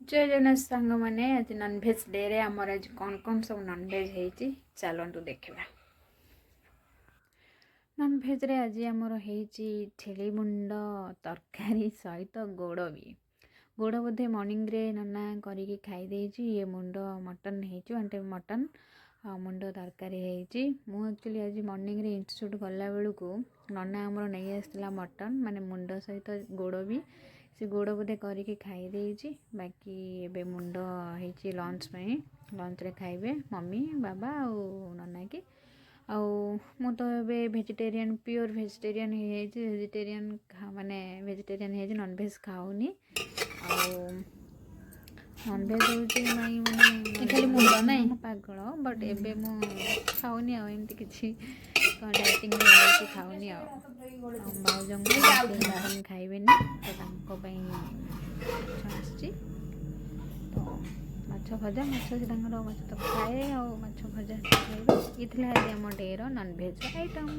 जय जगन्नाथ सांग मैंने आज नॉनवेज डे रे आमर आज कौन कौन सब नॉनवेज होती चलतु देखा। नॉनवेज रे आज आमर होती छेली मुंड तरकारी सहित गोड़ भी गोड़ बोधे मॉर्निंग रे नना करके खाई ये मुंड मटन हो मटन मुंड तरकारी होती एक्चुअली आज मॉर्निंग रे इंस्टीट्यूट गला बेलू को नना आमर नहीं आसला मटन माने मुंड सहित गोड़ भी से गोड़ बोधे करके खाई बाकी एबे मुंड होती लंच लंच रे खाइबे मम्मी बाबा और नना की मु तो ए वेजिटेरियन प्योर वेजिटेरियन वेजिटेरियन माने वेजिटेरियन है नॉनवेज खाऊनी नॉनवेज हूँ माने खाली मुंड ना पागल बट एबे मु खाऊनी एमती किसी डाइटिंग खाऊनी भाउज खाइबे तो माछ भजा माछ से माछ तो खाए और माछ भजा खाइबे ये आम डेर नॉनवेज आइटम।